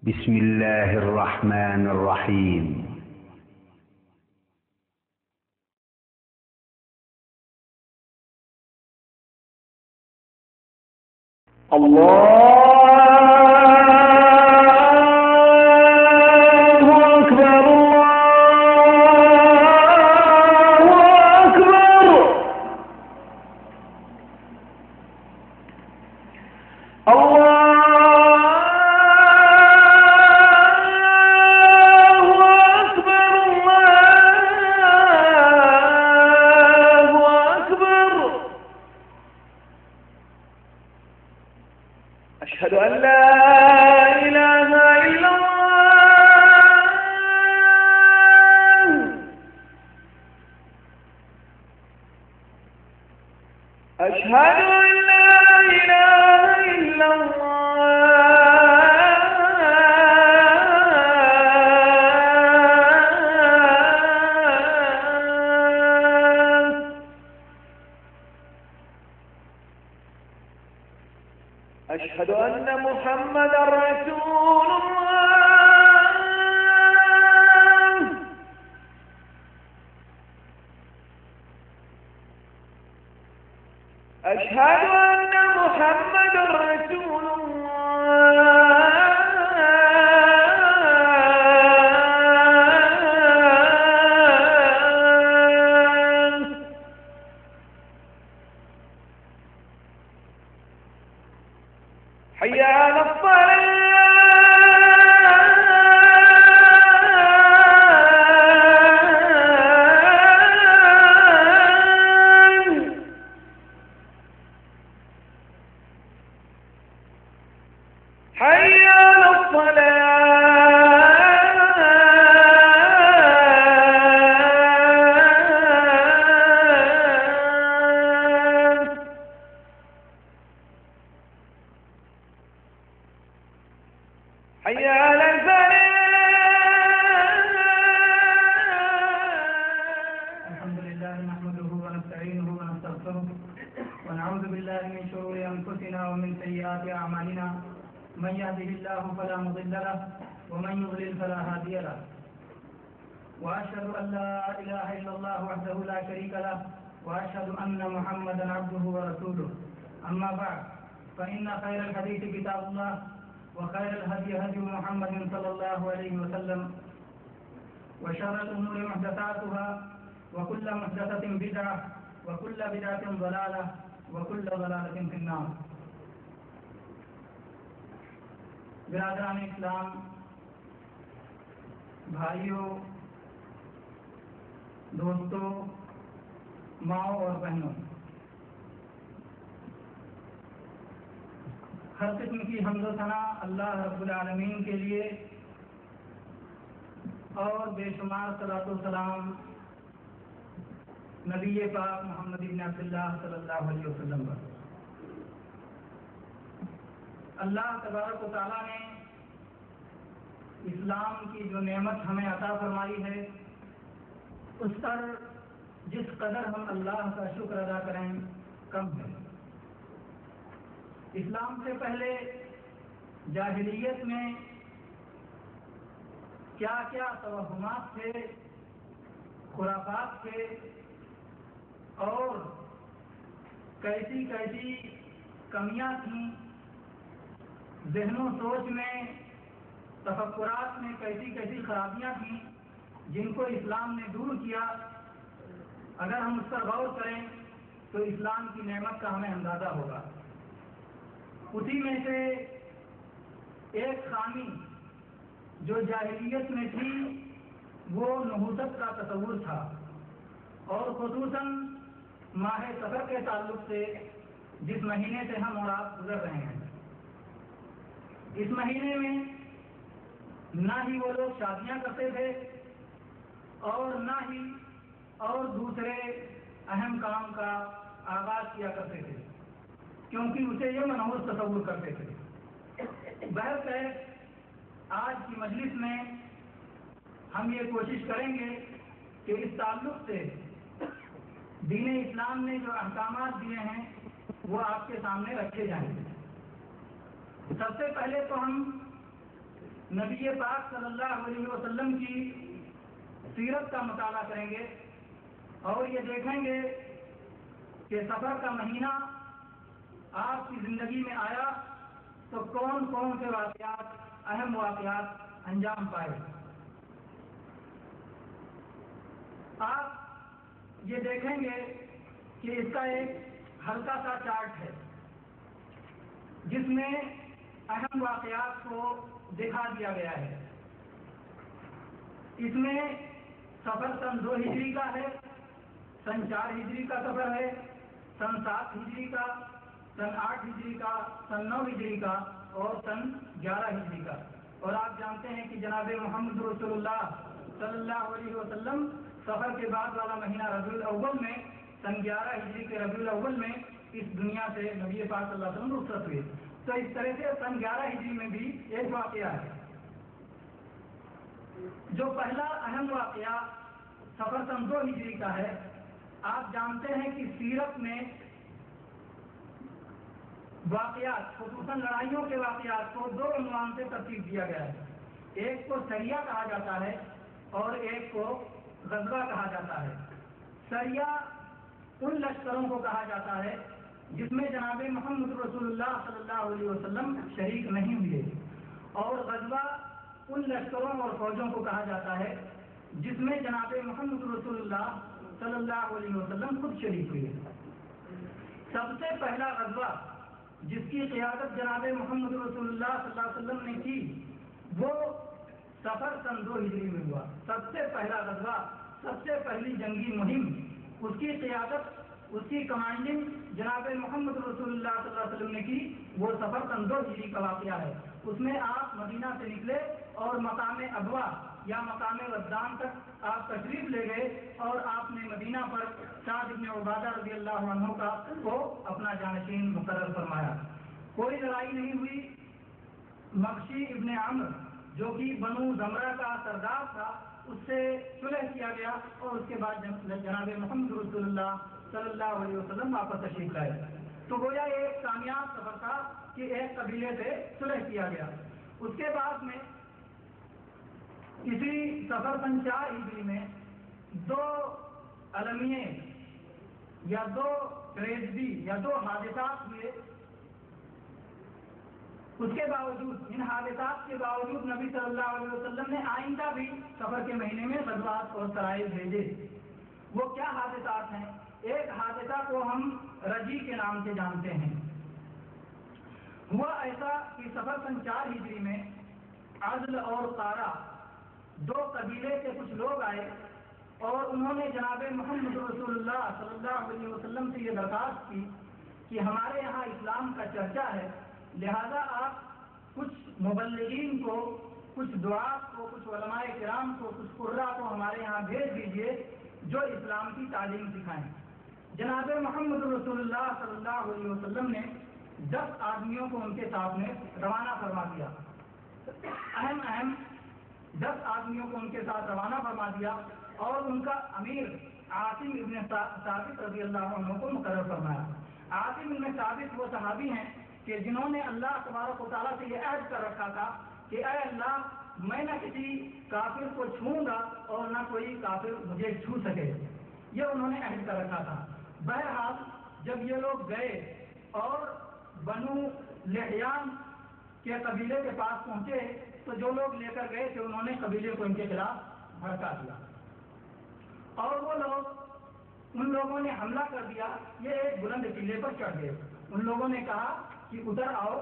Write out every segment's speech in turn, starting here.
بسم الله الرحمن الرحيم. أشهد أن لا إله إلا الله. أشهد أن لا إله إلا أشهد أن محمد رسول الله. أشهد أن محمد رسول الله. حي على الصلاة. حي على الصلاة. حي على الفلاح. الحمد لله نحمده ونستعينه ونستغفره ونعوذ بالله من شرور أنفسنا ومن سيئات أعمالنا. من يهده الله فلا مضل له ومن يضلل فلا هادي له. وأشهد أن لا إله إلا الله وحده لا شريك له وأشهد أن محمدا عبده ورسوله. أما بعد فإن خير الحديث كتاب الله وخير الهدي هدي محمد صلى الله عليه وسلم وشر الأمور محدثاتها وكل محدثة بدعة وكل بدعة ضلالة وكل ضلالة في النار. برادران اسلام، بھائیوں، دوستوں، ماؤں اور بہنوں، ہر قسم کی حمد و ثنا اللہ رب العالمین کے لیے اور بے شمار صلاۃ و سلام نبی پاک محمد بن عبداللہ صلی اللہ علیہ وسلم پر۔ اللہ تبارک و تعالیٰ نے اسلام کی جو نعمت ہمیں عطا فرمائی ہے، اس پر جس قدر ہم اللہ کا شکر ادا کریں کم ہے۔ اسلام سے پہلے جاہلیت میں کیا کیا توہمات تھے، خرافات تھے، اور کیسی کیسی کمیاں تھیں، ذہن و سوچ میں، تفکرات میں کیسی کیسی خرابیاں تھیں جن کو اسلام نے دور کیا۔ اگر ہم اس پر غور کریں تو اسلام کی نعمت کا ہمیں اندازہ ہوگا۔ اسی میں سے ایک خامی جو جاہلیت میں تھی وہ نحوست کا تصور تھا، اور خصوصاً ماہ سفر کے تعلق سے، جس مہینے سے ہم اور آپ گزر رہے ہیں۔ اس مہینے میں نہ ہی وہ لوگ شادیاں کرتے تھے اور نہ ہی اور دوسرے اہم کام کا آغاز کیا کرتے تھے، کیونکہ اسے یہ منحوس تصور کرتے تھے۔ بہرکیف آج کی مجلس میں ہم یہ کوشش کریں گے کہ اس تعلق سے دین اسلام نے جو احکامات دیے ہیں وہ آپ کے سامنے رکھے جائیں گے۔ سب سے پہلے تو ہم نبی پاک صلی اللہ علیہ وسلم کی سیرت کا مطالعہ کریں گے اور یہ دیکھیں گے کہ سفر کا مہینہ آپ کی زندگی میں آیا تو کون کون سے واقعات، اہم واقعات انجام پائے۔ آپ یہ دیکھیں گے کہ اس کا ایک ہلکا سا چارٹ ہے جس میں اہم واقعات کو دکھا دیا گیا ہے۔ اس میں سفر سن 2 ہجری کا ہے، سن 4 ہجری کا سفر ہے، سن 7 ہجری کا، سن 8 ہجری کا، سن 9 ہجری کا اور سن 11 ہجری کا۔ اور آپ جانتے ہیں کہ جناب محمد رسول اللہ صلی اللہ علیہ وسلم سفر کے بعد والا مہینہ ربیع الاول میں، سن 11 ہجری کے ربیع الاول میں اس دنیا سے نبی پاک صلی اللہ علیہ وسلم رخصت ہوئے۔ تو اس طرح سے سن 11 ہجری میں بھی ایک واقعہ ہے۔ جو پہلا اہم واقعہ سفر سن 2 ہجری کا ہے، آپ جانتے ہیں کہ سیرت میں واقعات، خصوصاً لڑائیوں کے واقعات کو 2 عنوان سے ترتیب دیا گیا ہے۔ ایک کو سریہ کہا جاتا ہے اور ایک کو غزوہ کہا جاتا ہے۔ سریہ ان لشکروں کو کہا جاتا ہے جس میں جناب محمد رسول اللہ صلی اللہ علیہ وسلم شریک نہیں ہوئے، اور غزوہ ان لشکروں اور فوجوں کو کہا جاتا ہے جس میں جناب محمد رسول اللہ صلی اللہ علیہ وسلم خود شریک ہوئے۔ سب سے پہلا غزوہ جس کی قیادت جناب محمد رسول اللہ صلی اللہ علیہ وسلم نے کی وہ سفر سن 2 ہجری میں ہوا۔ سب سے پہلا غزوہ، سب سے پہلی جنگی مہم، اس کی قیادت، اس کی کمانڈنگ جناب محمد رسول اللہ صلی اللہ علیہ وسلم نے کی، وہ سفر سن 2 ہجری کا واقعہ ہے۔ اس میں آپ مدینہ سے نکلے اور مقام ابوا یا مقام ودان تک آپ تشریف لے گئے اور آپ نے مدینہ پر سعد بن عبادہ رضی اللہ عنہ کو اپنا جانشین مقرر فرمایا۔ کوئی لڑائی نہیں ہوئی۔ مخشی ابن عمرو جو کہ بنو زمرہ کا سردار تھا، اس سے صلح کیا گیا اور اس کے بعد جناب محمد رسول اللہ صلی اللہ علیہ وسلم واپس تشریف لائے۔ تو گویا ایک کامیاب سفر تھا کہ ایک قبیلے سے صلح کیا گیا۔ اس کے بعد میں اسی سفر سن 4 ہجری میں 2 المیے یا 2 ٹریجڈی یا 2 حادثات ہوئے۔ اس کے باوجود، ان حادثات کے باوجود نبی صلی اللہ علیہ وسلم نے آئندہ بھی سفر کے مہینے میں غزوات اور سرائے بھیجے۔ وہ کیا حادثات ہیں؟ ایک حادثہ کو ہم رجی کے نام سے جانتے ہیں۔ ہوا ایسا کہ سفر سن 4 ہجری میں عدل اور قارہ 2 قبیلے کے کچھ لوگ آئے اور انہوں نے جناب محمد رسول اللہ صلی اللہ علیہ وسلم سے یہ درخواست کی کہ ہمارے یہاں اسلام کا چرچا ہے، لہذا آپ کچھ مبلغین کو، کچھ دعات کو، کچھ علماء کرام کو، کچھ قراء کو ہمارے یہاں بھیج دیجئے جو اسلام کی تعلیم سکھائیں۔ جناب محمد رسول اللہ صلی اللہ علیہ وسلم نے 10 آدمیوں کو ان کے سامنے روانہ فرما دیا۔ اہم 10 آدمیوں کو ان کے ساتھ روانہ فرما دیا اور ان کا امیر عاصم ابن ثابت رضی اللہ عنہ کو مقرر فرمایا۔ عاصم ابن ثابت وہ صحابی ہیں کہ جنہوں نے اللہ تبارک و تعالیٰ سے یہ عہد کر رکھا تھا کہ اے اللہ، میں نہ کسی کافر کو چھوؤں گا اور نہ کوئی کافر مجھے چھو سکے۔ یہ انہوں نے عہد کر رکھا تھا۔ بہرحال جب یہ لوگ گئے اور بنو لحیان کے قبیلے کے پاس پہنچے تو جو لوگ لے کر گئے تھے انہوں نے قبیلے کو ان کے خلاف بھڑکا دیا اور وہ لوگ، ان لوگوں نے حملہ کر دیا۔ یہ ایک بلند قلعے پر چڑھ گئے۔ ان لوگوں نے کہا کہ اتر آؤ۔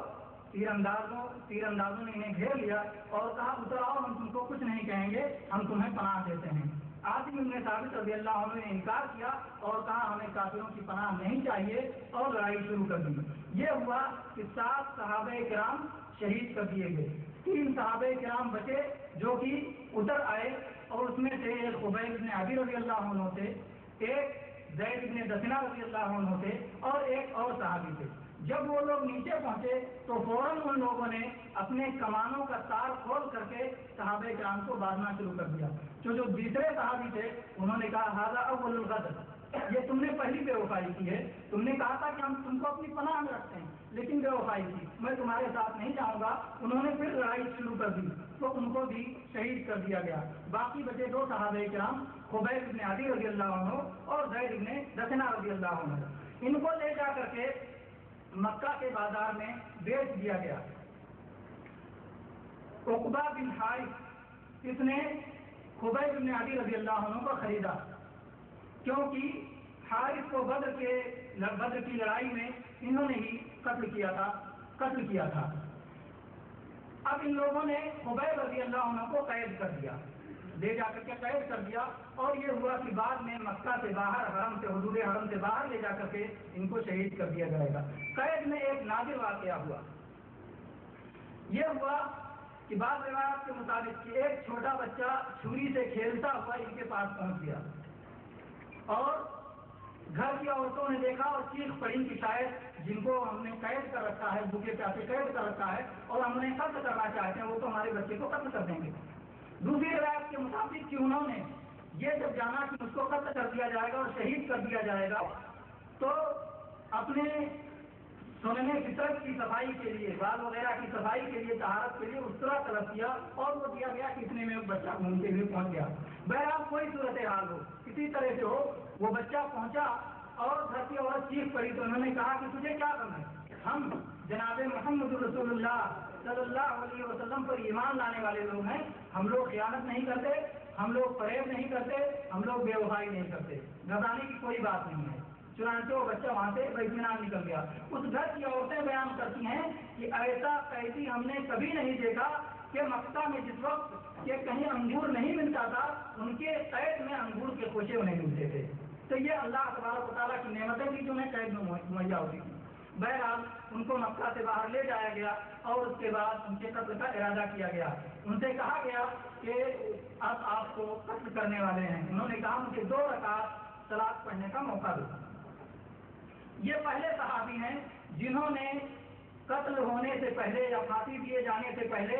تیر اندازوں نے انہیں گھیر لیا اور کہا اتر آؤ، ہم تم کو کچھ نہیں کہیں گے، ہم تمہیں پناہ دیتے ہیں۔ عاصم ابن ثابت رضی اللہ عنہ نے انکار کیا اور کہا ہمیں کافروں کی پناہ نہیں چاہیے اور لڑائی شروع کر دی۔ یہ ہوا کہ 7 صحابہ کرام شہید کر دیے گئے۔ 3 صحابہ کرام بچے جو کہ اتر آئے اور اس میں سے ایک خبیب بن عدی رضی اللہ عنہ تھے، ایک زید بن دسنہ رضی اللہ عنہ تھے اور ایک اور صحابی تھے۔ جب وہ لوگ نیچے پہنچے تو فوراً ان لوگوں نے اپنے کمانوں کا تار کھول کر کے صحابہ کرام کو باندھنا شروع کر دیا۔ جو دوسرے صحابی تھے انہوں نے کہا ھذا اول الغدر، یہ تم نے پہلی بے وفائی کی ہے، تم نے کہا تھا کہ ہم تم کو اپنی پناہ میں رکھتے ہیں، لیکن بے وفائی کی، میں تمہارے ساتھ نہیں جاؤں گا۔ انہوں نے پھر لڑائی شروع کر دی تو ان کو بھی شہید کر دیا گیا۔ باقی بچے دو صحابہ کرام، خبیب بن عدی رضی اللہ عنہ اور زید بن دثنہ رضی اللہ عنہ، ان کو لے جا کر کے مکہ کے بازار میں بیچ دیا گیا۔ عقبہ بن حارث اس نے خبیب بن عدی رضی اللہ عنہ کو خریدا، کیونکہ حارث کو بدر کی لڑائی میں انہوں نے ہی قتل کیا تھا۔ اب ان لوگوں نے خبیب رضی اللہ عنہ کو قید کر دیا، لے جا کر کے قید کر دیا، اور یہ ہوا کہ بعد میں مکہ سے باہر حدود حرم سے باہر لے جا کر کے ان کو شہید کر دیا جائے گا۔ قید میں ایک نادر واقعہ ہوا، یہ ہوا کہ بعض روایات کے مطابق کہ ایک چھوٹا بچہ چھری سے کھیلتا ہوا ان کے پاس پہنچ گیا، اور گھر کی عورتوں نے دیکھا اور چیخ پڑی کہ شاید جن کو ہم نے قید کر رکھا ہے، بھوکے پیاسے قید کر رکھا ہے اور ہم انہیں قتل کرنا چاہتے ہیں، وہ تو ہمارے بچے کو قتل کر دیں گے۔ دوسری روایت کے مطابق کہ انہوں نے یہ جب جانا کہ اس کو قتل کر دیا جائے گا اور شہید کر دیا جائے گا، تو اپنے سننے فطرت کی صفائی کے لیے، بال وغیرہ کی صفائی کے لیے، طہارت کے لیے اس طرح طلب کیا، اور وہ دیا گیا کہ اتنے میں بچہ گھومتے ہوئے پہنچ گیا۔ بہرحال کوئی صورتحال ہو، کسی طرح سے ہو، وہ بچہ پہنچا اور گھر کی عورت چیخ پڑی تو انہوں نے کہا کہ تجھے کیا کرنا ہے؟ ہم جناب محمد رسول اللہ صلی اللہ علیہ وسلم پر ایمان لانے والے لوگ ہیں، ہم لوگ خیانت نہیں کرتے، ہم لوگ فریب نہیں کرتے، ہم لوگ بے وفائی نہیں کرتے، گھبرانے کی کوئی بات نہیں ہے۔ چنانچہ وہ بچہ وہاں سے اطمینان نکل گیا۔ اس گھر کی عورتیں بیان کرتی ہیں کہ ایسا قیدی ہم نے کبھی نہیں دیکھا کہ مکہ میں جس وقت کہ کہیں انگور نہیں ملتا تھا، ان کے قید میں انگور کے خوشے انہیں ملتے تھے۔ تو یہ اللہ تبارک و تعالیٰ کی نعمتیں بھی جو انہیں قید میں مہیا ہوتی تھی۔ بہرحال ان کو مکہ سے باہر لے جایا گیا اور اس کے بعد ان کے قتل کا ارادہ کیا گیا۔ ان سے کہا گیا کہ اب آپ کو قتل کرنے والے ہیں۔ انہوں نے کہا مجھے 2 رکعت صلاۃ پڑھنے کا موقع دو۔ یہ پہلے صحابی ہیں جنہوں نے قتل ہونے سے پہلے یا پھانسی دیے جانے سے پہلے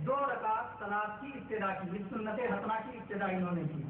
2 رکعت صلاۃ کی ابتدا کی، سنت حسنہ کی ابتدا انہوں نے کی۔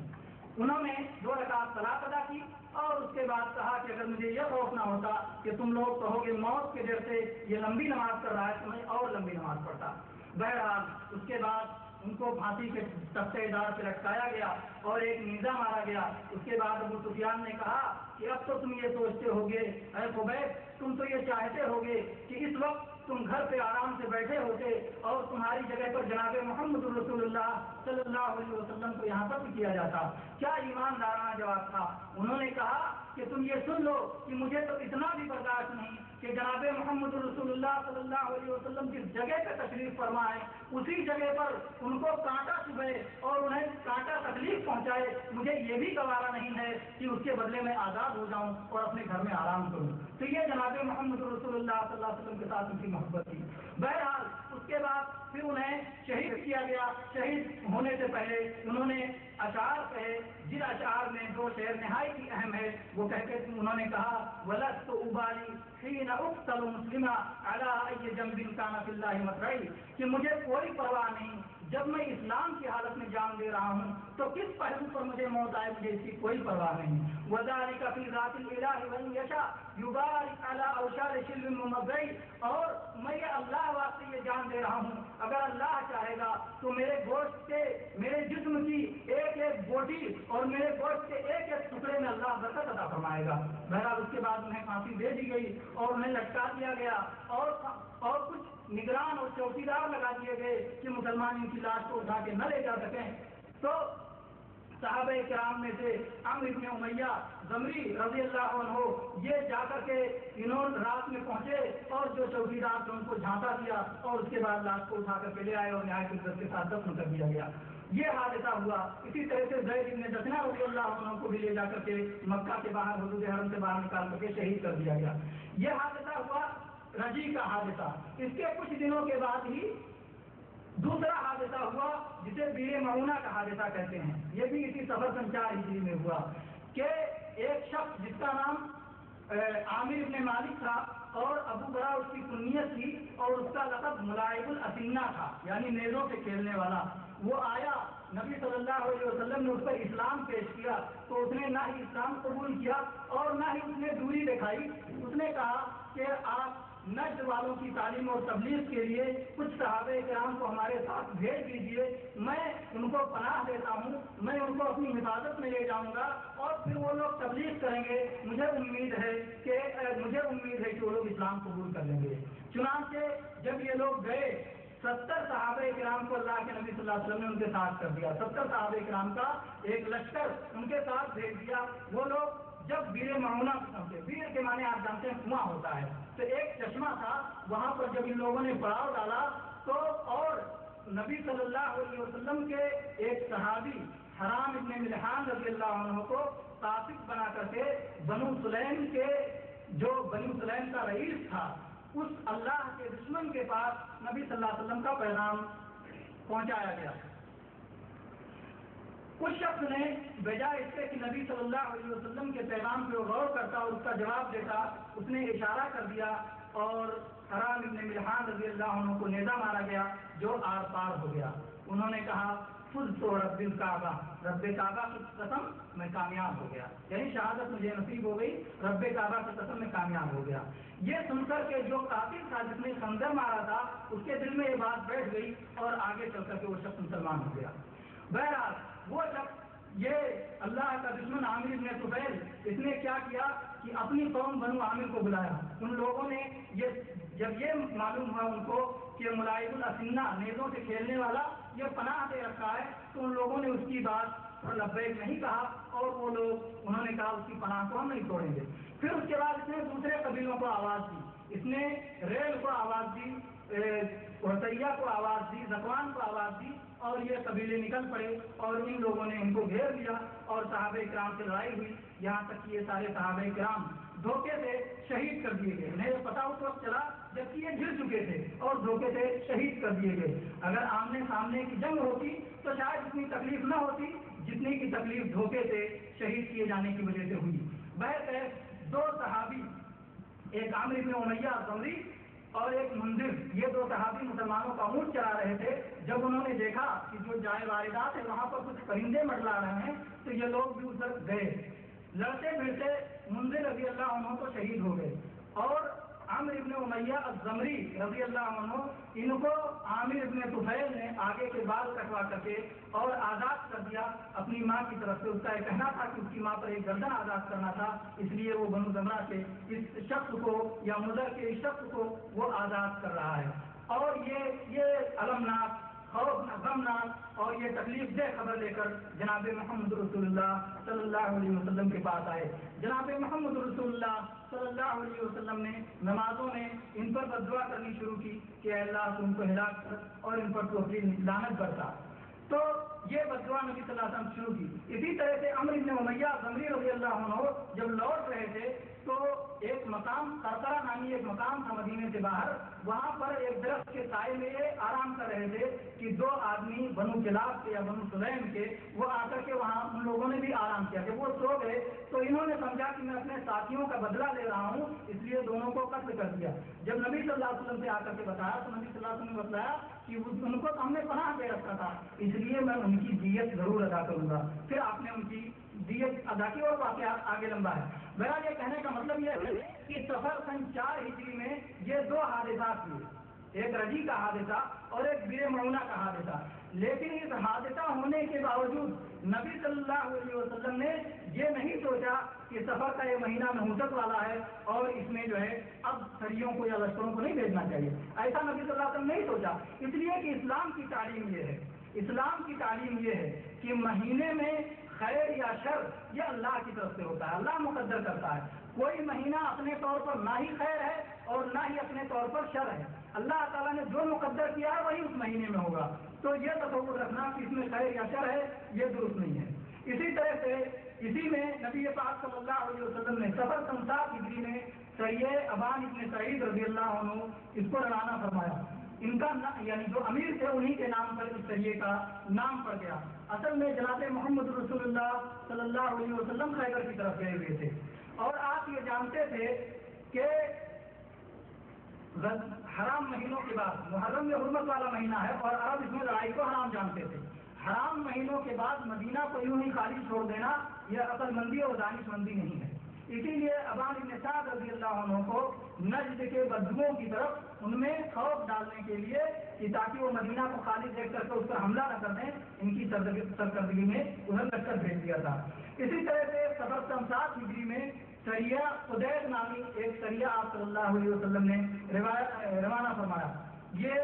انہوں نے 2 رکعت صلاۃ ادا کی اور اس کے بعد کہا کہ اگر مجھے یہ خوف نہ ہوتا کہ تم لوگ کہو گے موت کے ڈر سے یہ لمبی نماز پڑھ رہا ہے تو میں اور لمبی نماز پڑھتا۔ بہرحال اس کے بعد ان کو پھانسی کے تختے دار سے لٹکایا گیا اور ایک نیزہ مارا گیا۔ اس کے بعد ابو سفیان نے کہا کہ اب تو تم یہ سوچتے ہوگے اے خبیب، تم تو یہ چاہتے ہوگے کہ اس وقت تم گھر پہ آرام سے بیٹھے ہوتے اور تمہاری جگہ پر جناب محمد رسول اللہ صلی اللہ علیہ وسلم کو یہاں پر کیا جاتا۔ کیا ایماندارانہ جواب تھا۔ انہوں نے کہا کہ تم یہ سن لو کہ مجھے تو اتنا بھی برداشت نہیں کہ جناب محمد رسول اللہ صلی اللہ علیہ وسلم جس جگہ پہ تشریف فرما ہے اسی جگہ پر ان کو کانٹا چبھے اور انہیں کانٹا تکلیف پہنچائے، مجھے یہ بھی گوارا نہیں ہے کہ اس کے بدلے میں آزاد ہو جاؤں اور اپنے گھر میں آرام کروں۔ تو یہ جناب محمد رسول اللہ صلی اللہ علیہ وسلم کے ساتھ ان کی محبت تھی۔ بہرحال اس کے بعد پھر انہیں شہید کیا گیا۔ شہید ہونے سے پہلے انہوں نے اشعار کہے، جن اشعار میں 2 شعر نہایت ہی اہم ہے۔ وہ کہتے انہوں نے کہا وَلَسْتُ أُبَالِي حِينَ أُقْتَلُ مُسْلِمًا عَلَىٰ أَيِّ جَنبٍ كَانَ فِي اللَّهِ مَطْرَعِي، کہ مجھے کوئی پرواہ نہیں جب میں اسلام کی حالت میں جان دے رہا ہوں تو کس پہلو پر مجھے موت آئے، مجھے اس کی کوئی پرواہ نہیں۔ وَذَلِكَ فِي ذَاتِ الْإِلَٰهِ وَإِن يَشَاء يُبَارِكْ عَلَىٰ أَوْشَارِ شِلْوٍ مُمَزَّعٍ، اور میں یہ اللہ واسطے یہ جان دے رہا ہوں اگر اللہ چاہے گا تو میرے گوشت کے، میرے جسم کی ایک ایک بوٹی اور میرے گوشت کے ایک ایک ٹکڑے میں اللہ برکت عطا فرمائے گا۔ بہرحال اس کے بعد انہیں پھانسی دے دی گئی اور انہیں لٹکا دیا گیا اور کچھ نگران اور چوکیدار لگا دیے گئے کہ مسلمان ان کی لاش کو اٹھا کے نہ لے جا سکیں۔ تو صحابہ کرام میں سے عمرو بن امیہ ضمری رضی اللہ عنہ یہ جا کر کے انہوں رات میں پہنچے اور جو چوکیدار تھے ان کو جھانکا دیا اور اس کے بعد لاش کو اٹھا کر کے لے آئے اور نہایت عزت کے ساتھ دفن کر دیا گیا۔ یہ حادثہ ہوا۔ اسی طرح سے زید بن دثنہ رضی اللہ عنہ کو بھی لے جا کر کے مکہ کے باہر حدود حرم سے باہر نکال کر کے شہید کر دیا گیا۔ یہ حادثہ ہوا رجی کا حادثہ۔ اس کے کچھ دنوں کے بعد ہی دوسرا حادثہ ہوا جسے بیر معونہ کا حادثہ کہتے ہیں۔ یہ بھی اسی صفر سن 4 ہجری میں ہوا کہ ایک شخص جس کا نام عامر بن مالک تھا اور ابو برا اس کی کنیت تھی اور اس کا لقب ملاعب الاسینہ تھا، یعنی نیزوں سے کھیلنے والا، وہ آیا نبی صلی اللہ علیہ وسلم نے اس پر اسلام پیش کیا تو اس نے نہ ہی اسلام قبول کیا اور نہ ہی اس نے دوری دکھائی۔ اس نے کہا کہ آپ نجد والوں کی تعلیم اور تبلیغ کے لیے کچھ صحابہ کرام کو ہمارے ساتھ بھیج دیجیے، میں ان کو پناہ دیتا ہوں، میں ان کو اپنی حفاظت میں لے جاؤں گا اور پھر وہ لوگ تبلیغ کریں گے، مجھے امید ہے کہ وہ لوگ اسلام قبول کر لیں گے۔ چنانچہ جب یہ لوگ گئے 70 صحابہ کرام کو اللہ کے نبی صلی اللہ علیہ وسلم نے ان کے ساتھ کر دیا، 70 صحابہ کرام کا ایک لشکر ان کے ساتھ بھیج دیا۔ وہ لوگ جب بیر معونہ پہنچے، بیر کے معنی آپ جانتے ہیں کنواں ہوتا ہے، تو ایک چشمہ تھا، وہاں پر جب ان لوگوں نے پڑاؤ ڈالا تو اور نبی صلی اللہ علیہ وسلم کے ایک صحابی حرام ابن ملحان رضی اللہ عنہ کو قاصد بنا کر کے بنو سلیم کے جو بنو سلیم کا رئیس تھا اس اللہ کے دشمن کے پاس نبی صلی اللہ علیہ وسلم کا پیغام پہنچایا گیا۔ اس شخص نے بجائے اس سے کہ نبی صلی اللہ علیہ وسلم کے پیغام پہ غور کرتا اور اس کا جواب دیتا، اس نے اشارہ کر دیا اور حرام ابن ملحان رضی اللہ عنہ کو نیزہ مارا گیا جو آر پار ہو گیا۔ انہوں نے کہا فزت رب الکعبہ، رب کعبہ کی قسم میں کامیاب ہو گیا، یعنی شہادت مجھے نصیب ہو گئی، رب کعبہ کی قسم میں کامیاب ہو گیا۔ یہ سن کر کے جو قاتل تھا جس نے خنجر مارا تھا اس کے دل میں یہ بات بیٹھ گئی اور آگے چل کر کے وہ شخص مسلمان ہو گیا۔ بہرحال وہ شخص یہ اللہ کا دشمن عامر ابن طفیل، اس نے کیا کیا کہ اپنی قوم بنو عامر کو بلایا۔ ان لوگوں نے جب یہ معلوم ہوا ان کو کہ ملائب الاسنہ نیزوں سے کھیلنے والا یہ پناہ دے رکھا ہے تو ان لوگوں نے اس کی بات اور لبیک نہیں کہا اور وہ لوگ انہوں نے کہا اس کی پناہ کو ہم نہیں توڑیں گے۔ پھر اس کے بعد اس نے دوسرے قبیلوں کو آواز دی، اس نے ریل کو آواز دی، رسیہ کو آواز دی، زکوان کو آواز دی اور یہ قبیلے نکل پڑے اور ان لوگوں نے ان کو گھیر لیا اور صحابہ کرام سے لڑائی ہوئی، یہاں تک کہ یہ سارے صحابہ کرام دھوکے سے شہید کر دیے گئے۔ انہیں یہ پتہ اس وقت چلا جبکہ یہ گر چکے تھے اور دھوکے سے شہید کر دیے گئے۔ اگر آمنے سامنے کی جنگ ہوتی تو شاید اتنی تکلیف نہ ہوتی جتنی کی تکلیف دھوکے سے شہید کیے جانے کی وجہ سے ہوئی۔ بہرکیف دو صحابی، ایک عامر ابن امیہ الضمری اور ایک منذر، یہ دو صحابی مسلمانوں کا اونٹ چلا رہے تھے۔ جب انہوں نے دیکھا کہ جو جائے واردات ہے وہاں پر کچھ پرندے منڈلا رہے ہیں تو یہ لوگ بھی ادھر گئے، لڑتے پھرتے منذر رضی اللہ عنہ تو شہید ہو گئے اور عامر ابن امیہ الضمری رضی اللہ عنہ ان کو عامر ابن طفیل نے آگے کے بال کٹوا کر کے اور آزاد کر دیا اپنی ماں کی طرف سے۔ اس کا یہ کہنا تھا کہ اس کی ماں پر ایک گردن آزاد کرنا تھا، اس لیے وہ بنو زمرہ کے اس شخص کو یا مضر کے اس شخص کو وہ آزاد کر رہا ہے۔ اور یہ المناک غمناک اور یہ تکلیف دہ خبر لے کر جناب محمد رسول اللہ صلی اللہ علیہ وسلم کے پاس آئے۔ جناب محمد رسول اللہ صلی اللہ علیہ وسلم نے نمازوں میں ان پر بد دعا کرنی شروع کی کہ اے اللہ تم کو ہلاک کر اور ان پر تو اپنی لعنت برسا۔ تو یہ بد دعا نبی صلی اللہ علیہ وسلم شروع کی۔ اسی طرح سے عمرو بن امیہ الضمری رضی اللہ عنہ جب لوٹ رہے تھے تو ایک مقام قرقرہ نامی ایک مقام تھا مدینے سے باہر، وہاں پر ایک درخت کے سائے میں یہ آرام کر رہے تھے کہ دو آدمی بنو کلاب کے یا بنو سلیم کے وہ آ کر کے وہاں ان لوگوں نے بھی آرام کیا کہ وہ سو گئے تو انہوں نے سمجھا کہ میں اپنے ساتھیوں کا بدلہ لے رہا ہوں، اس لیے دونوں کو قتل کر دیا۔ جب نبی صلی اللہ علیہ وسلم سے آ کر کے بتایا تو نبی صلی اللہ علیہ وسلم نے بتایا کہ ان کو تو ہم نے پناہ دے رکھا تھا اس لیے میں ان کی دیت ضرور ادا کروں گا۔ پھر آپ نے ان کی دیت ادا کی اور واقعات آگے لمبا ہے۔ بہرحال یہ کہنے کا مطلب یہ ہے کہ سفر سن 4 ہجری میں یہ دو حادثات ہوئے، ایک رجی کا حادثہ اور ایک بیر معونہ کا حادثہ، لیکن اس حادثہ ہونے کے باوجود نبی صلی اللہ علیہ وسلم نے یہ نہیں سوچا کہ سفر کا یہ مہینہ نحوست والا ہے اور اس میں جو ہے اب سریوں کو یا لشکروں کو نہیں بھیجنا چاہیے، ایسا نبی صلی اللہ علیہ وسلم نہیں سوچا، اس لیے کہ اسلام کی تعلیم یہ ہے، اسلام کی تعلیم یہ ہے کہ مہینے میں خیر یا شر یہ اللہ کی طرف سے ہوتا ہے، اللہ مقدر کرتا ہے۔ کوئی مہینہ اپنے طور پر نہ ہی خیر ہے اور نہ ہی اپنے طور پر شر ہے، اللہ تعالیٰ نے جو مقدر کیا ہے وہی اس مہینے میں ہوگا، تو یہ تصور رکھنا کہ اس میں خیر یا شر ہے یہ درست نہیں ہے۔ اسی طرح سے اسی میں نبی پاک صلی اللہ علیہ وسلم نے سفر سن 7 ہجری میں سریہ ابان ابن سعید رضی اللہ عنہ اس کو روانہ فرمایا، ان کا یعنی جو امیر تھے انہی کے نام پر اس سریے کا نام پڑ گیا۔ اصل میں جناب محمد رسول اللہ صلی اللہ علیہ وسلم خیبر کی طرف گئے ہوئے تھے اور آپ یہ جانتے تھے کہ حرام مہینوں کے بعد محرم میں حرمت والا مہینہ ہے اور عرب اس میں لڑائی کو حرام جانتے تھے، حرام مہینوں کے بعد مدینہ کو یوں ہی خالی چھوڑ دینا یہ عقل مندی اور دانش مندی نہیں ہے، اسی لیے ابان بن سعد رضی اللہ عنہ کو نجد کے بدوؤں کی طرف ان میں خوف ڈالنے کے لیے کہ تاکہ وہ مدینہ کو خالی دیکھ کر کے اس پر حملہ نہ کر دیں، ان کی سرکردگی میں انہیں لشکر بھیج دیا تھا۔ اسی طرح سے صفر سن 7 ہجری میں سریہ قدید نامی ایک سریہ آپ صلی اللہ علیہ وسلم نے روانہ فرمایا۔ یہ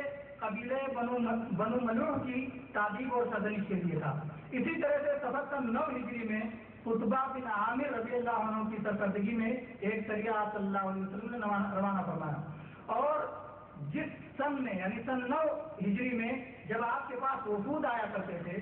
قبیلے بنو ملوح کی تعذیب اور سرزنش کے لیے تھا۔ اسی طرح سے صفر سن 9 ہجری میں قطبہ بن عامر رضی اللہ عنہ کی سرکردگی میں ایک سریہ آپ صلی اللہ علیہ وسلم نے روانہ فرمایا۔ اور جس سن میں یعنی سن 9 ہجری میں جب آپ کے پاس وفود آیا کرتے تھے،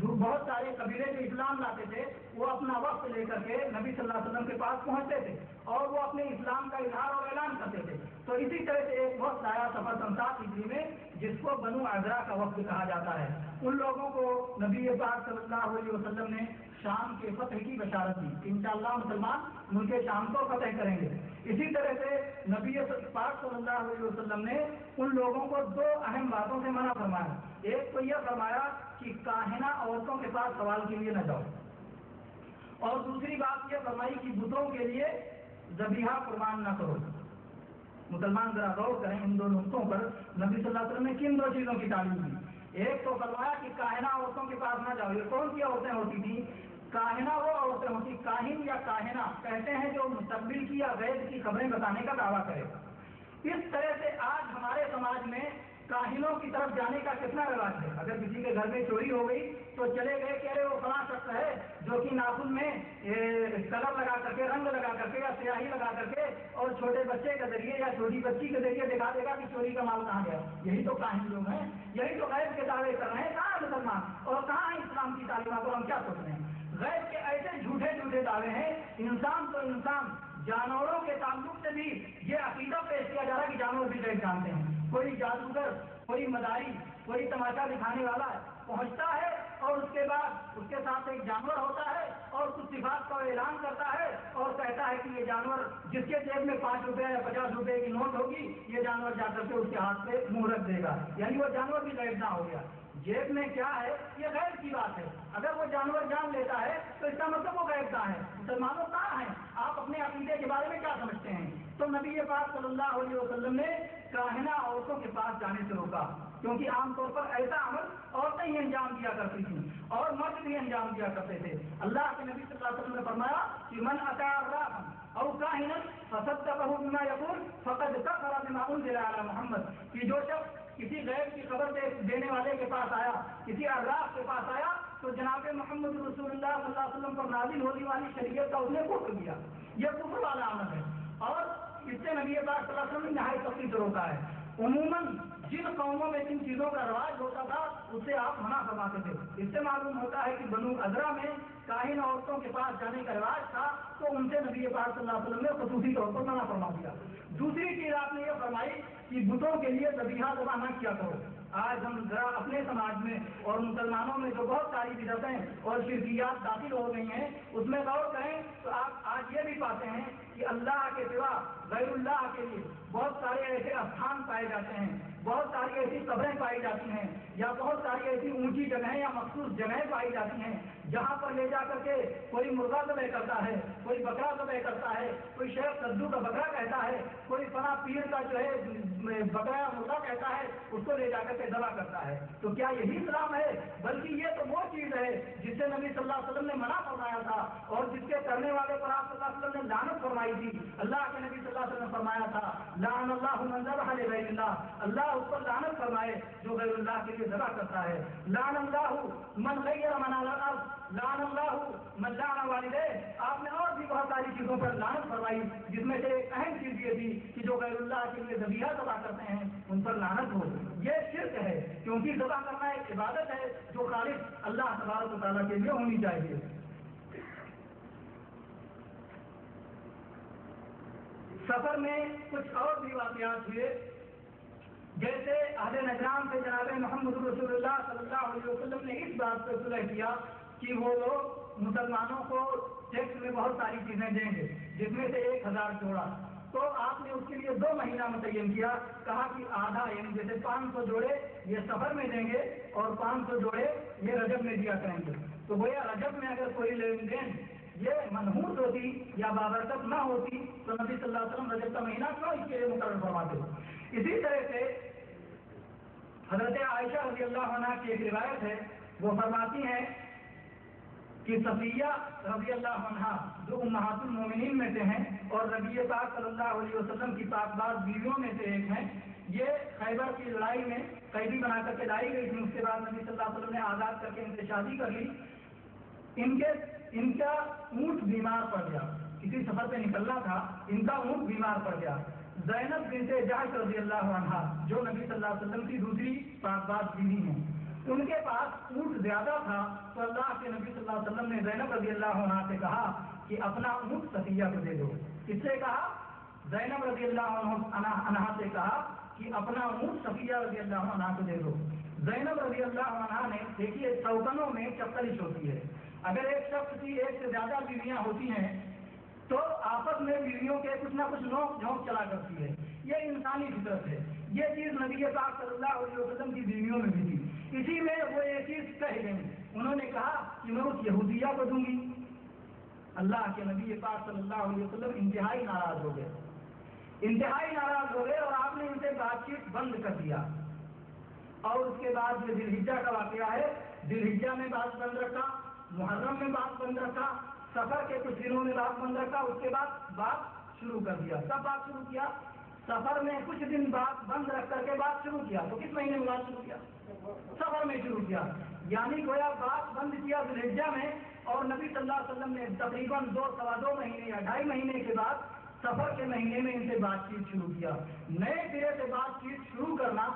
بہت سارے قبیلے جو اسلام لاتے تھے، وہ اپنا وقت لے کر کے نبی صلی اللہ علیہ وسلم کے پاس پہنچتے تھے اور وہ اپنے اسلام کا اظہار اور اعلان کرتے تھے۔ تو اسی طرح سے ایک وقت آیا صفر سن 7 ہجری میں جس کو بنو عذرا کا وقت کہا جاتا ہے۔ ان لوگوں کو نبی پاک صلی اللہ علیہ وسلم نے شام کے فتح کی بشارت دی کہ انشاءاللہ مسلمان ملک شام کو فتح کریں گے۔ اسی طرح سے نبی پاک صلی اللہ علیہ وسلم نے ان لوگوں کو 2 اہم باتوں سے منع فرمایا۔ ایک تو یہ فرمایا کہ کاہنہ عورتوں کے پاس سوال کے لیے نہ جاؤ، اور دوسری بات یہ فرمائی کہ بتوں کے لیے ذبیحہ قربان نہ کرو۔ مسلمان ذرا غور کریں ان 2 نقطوں پر نبی صلی اللہ علیہ وسلم نے کن 2 چیزوں کی تعلیم دی۔ ایک تو فرمایا کہ کاہنہ عورتوں کے پاس نہ جاؤ۔ یہ کون سی عورتیں ہوتی تھیں؟ کاہنہ وہ عورتیں ہوتی، کاہن یا کاہنہ کہتے ہیں جو مستقبل کی یا غیب کی خبریں بتانے کا دعویٰ کرے۔ اس طرح سے آج ہمارے سماج میں کاہنوں کی طرف جانے کا کتنا رواج ہے۔ اگر کسی کے گھر میں چوری ہو گئی تو چلے گئے کہ ارے وہ فلاں شخص ہے جو کہ ناخن میں کلر لگا کر کے، رنگ لگا کر کے یا سیاہی لگا کر کے اور چھوٹے بچے کے ذریعے یا چھوٹی بچی کے ذریعے دکھا دے گا کہ چوری کا مال کہاں گیا۔ یہی تو کاہن لوگ ہیں، یہی تو غیب کے دعوے کر رہے ہیں۔ کہاں ہے مسلمان اور کہاں ہے اسلام کی تعلیمات اور ہم کیا سوچ رہے ہیں؟ غیب کے ایسے جھوٹے دعوے ہیں۔ انسان تو انسان، جانوروں کے تعلق سے بھی یہ عقیدہ پیش کیا جا رہا ہے کہ جانور بھی غیب جانتے ہیں۔ کوئی جادوگر، کوئی مداری، کوئی تماشا دکھانے والا پہنچتا ہے اور اس کے بعد اس کے ساتھ ایک جانور ہوتا ہے اور کچھ صفات کا اعلان کرتا ہے اور کہتا ہے کہ یہ جانور جس کے جیب میں 5 روپے یا 50 روپے کی نوٹ ہوگی، یہ جانور جا کر کے اس کے ہاتھ پہ منہ رکھ دے گا، یعنی وہ جانور بھی غیب نہ ہو گیا۔ جیب میں کیا ہے یہ غیب کی بات ہے۔ اگر وہ جانور جان لیتا ہے تو اس کا مطلب وہ غیب کہاں ہے؟ مسلمانوں کہاں ہیں؟ آپ اپنے عقیدے کے بارے میں کیا سمجھتے ہیں؟ تو نبی پاک صلی اللہ علیہ وسلم نے کاہنہ عورتوں کے پاس جانے سے روکا، کیونکہ عام طور پر ایسا عمل عورتیں ہی انجام دیا کرتی تھیں اور مرد بھی انجام دیا کرتے تھے۔ اللہ کے نبی صلی اللہ علیہ وسلم نے فرمایا کہ من اتی عرافا او کاہنا فصدقه بما يقول فقد كفر بما انزل على محمد، کہ جو شخص کسی غیب کی خبر دینے والے کے پاس آیا، کسی عراف کے پاس آیا، تو جناب محمد رسول اللہ صلی اللہ علیہ وسلم پر نازل ہونے والی شریعت کا اس نے کفر کیا۔ یہ کفر والا عمل ہے اور اس سے نبی پاک صلی اللہ علیہ وسلم نے نہایت سختی سے روکا ہے۔ عموماً جن قوموں میں جن چیزوں کا رواج ہوتا تھا اس سے آپ منع فرماتے تھے۔ اس سے معلوم ہوتا ہے کہ بنو عذرا میں کاہن عورتوں کے پاس جانے کا رواج تھا، تو ان سے نبی پاک صلی اللہ علیہ وسلم نے خصوصی طور پر منع فرما دیا۔ دوسری چیز آپ نے یہ فرمائی کہ بتوں کے لیے ذبیحہ ذبح نہ کیا کرو۔ آج ہم ذرا اپنے سماج میں اور مسلمانوں میں جو بہت ساری بدعتیں اور شرکیات داخل ہو گئی ہیں اس میں غور کریں تو آپ آج یہ بھی پاتے ہیں کہ اللہ کے سوا غیر اللہ کے لیے بہت سارے ایسے استھان پائے جاتے ہیں، بہت ساری ایسی قبریں پائی جاتی ہیں، یا بہت ساری ایسی اونچی جگہیں یا مخصوص جگہیں پائی جاتی ہیں جہاں پر لے جا کر کے کوئی مرغا ذبح کرتا ہے، کوئی بکرا ذبح کرتا ہے، کوئی شیخ کدو کا بکرا کہتا ہے، کوئی فلاں پیر کا جو ہے بکرا یا مرغا کہتا ہے، اس کو لے جا کر کے ذبح کرتا ہے۔ تو کیا یہی اسلام ہے؟ بلکہ یہ تو وہ چیز ہے جس سے نبی صلی اللہ علیہ وسلم نے منع فرمایا تھا اور جس کے کرنے والے پر آپ صلی اللہ علیہ وسلم نے لعنت فرمائی تھی۔ اللہ کے نبی صلی اللہ علیہ وسلم نے فرمایا تھا لعن اللہ من ذبح لغیر اللہ، اللہ اس پر لعنت فرمائے جو غیر اللہ کے لیے ذبح کرتا ہے۔ لعن اللہ من غیر منال الارض، لعن اللہ من لعن والدہ۔ آپ نے اور بھی بہت ساری چیزوں پر لعنت فرمائی جس میں سے ایک اہم چیز یہ تھی کہ جو غیر اللہ کے لیے ذبیحہ ذبح کرتے ہیں ان پر لعنت ہو۔ یہ شرک ہے کیونکہ ذبح کرنا ایک عبادت ہے جو خالص اللہ تبارک و تعالیٰ کے لیے ہونی چاہیے۔ سفر میں کچھ اور بھی واقعات ہوئے، جیسے اہل نجران سے جناب محمد رسول اللہ صلی اللہ علیہ وسلم نے اس بات پہ صلح کیا کہ وہ لوگ مسلمانوں کو ٹیکس میں بہت ساری چیزیں دیں گے جس میں سے 1000 جوڑا، تو آپ نے اس کے لیے 2 مہینہ متعین کیا، کہا کہ آدھا یعنی جیسے 500 جوڑے یہ سفر میں دیں گے اور 500 جوڑے یہ رجب میں دیا کریں گے۔ تو گویا رجب میں اگر کوئی لین دین یہ منحوس ہوتی یا بابرکت نہ ہوتی تو نبی صلی اللہ علیہ وسلم رجب کا مہینہ کیوں اس کے لیے مقرر فرماتے؟ اسی طرح سے حضرت عائشہ رضی اللہ عنہ کی ایک روایت ہے، وہ فرماتی ہیں کہ صفیہ رضی اللہ عنہ جو امہات المومنین میں سے ہیں اور نبی پاک صلی اللہ علیہ وسلم کی پاک باز بیویوں میں سے ایک ہیں، یہ خیبر کی لڑائی میں قیدی بنا کر کے لائی گئی تھی۔ اس کے بعد نبی صلی اللہ علیہ وسلم نے آزاد کر کے ان سے شادی کر لی۔ ان کا اونٹ بیمار پڑ گیا، کسی سفر پہ نکلنا تھا، ان کا اونٹ بیمار پڑ گیا۔ زینب بنت جحش رضی اللہ عنہا جو نبی صلی اللہ علیہ وسلم کی دوسری پاک باز بیوی ہیں، ان کے پاس اونٹ زیادہ تھا تو اللہ کے نبی صلی اللہ علیہ وسلم نے زینب رضی اللہ عنہا سے کہا کہ اپنا اونٹ صفیہ کو دے دو۔ کس سے کہا؟ زینب رضی اللہ عنہا سے کہا کہ اپنا اونٹ صفیہ رضی اللہ عنہا کو دے دو۔ زینب رضی اللہ عنہا نے، دیکھیے سوتنوں میں چپتلش ہوتی ہے، اگر ایک شخص کی ایک سے زیادہ بیویاں ہوتی ہیں تو آپس میں بیویوں کے کچھ نہ کچھ نوک جھونک چلا کرتی ہے، یہ انسانی فطرت ہے۔ یہ چیز نبی پاک صلی اللہ علیہ وسلم کی بیویوں میں بھی تھی۔ اسی میں وہ یہ چیز کہہ گئی، انہوں نے کہا کہ میں اس یہودیہ کو دوں گی۔ اللہ کے نبی پاک صلی اللہ علیہ وسلم انتہائی ناراض ہو گئے، انتہائی ناراض ہو گئے اور آپ نے ان سے بات چیت بند کر دیا۔ اور اس کے بعد جو ذی الحجہ کا واقعہ ہے، ذی الحجہ میں بات بند رکھا، محرم میں بات بند رکھا، سفر کے کچھ دنوں میں بات بند رکھا، اس کے بعد بات شروع کر دیا۔ کب بات شروع کیا؟ سفر میں کچھ دن بات بند رکھ کر کے بات شروع کیا۔ تو کس مہینے میں بات شروع کیا؟ سفر میں شروع کیا، یعنی گویا بات بند کیا ذی الحجہ میں، اور نبی صلی اللہ علیہ وسلم نے تقریباً 2 مہینے یا 2.5 مہینے کے بعد سفر کے مہینے میں ان سے بات چیت شروع کیا۔ نئے سرے سے بات چیت شروع کرنا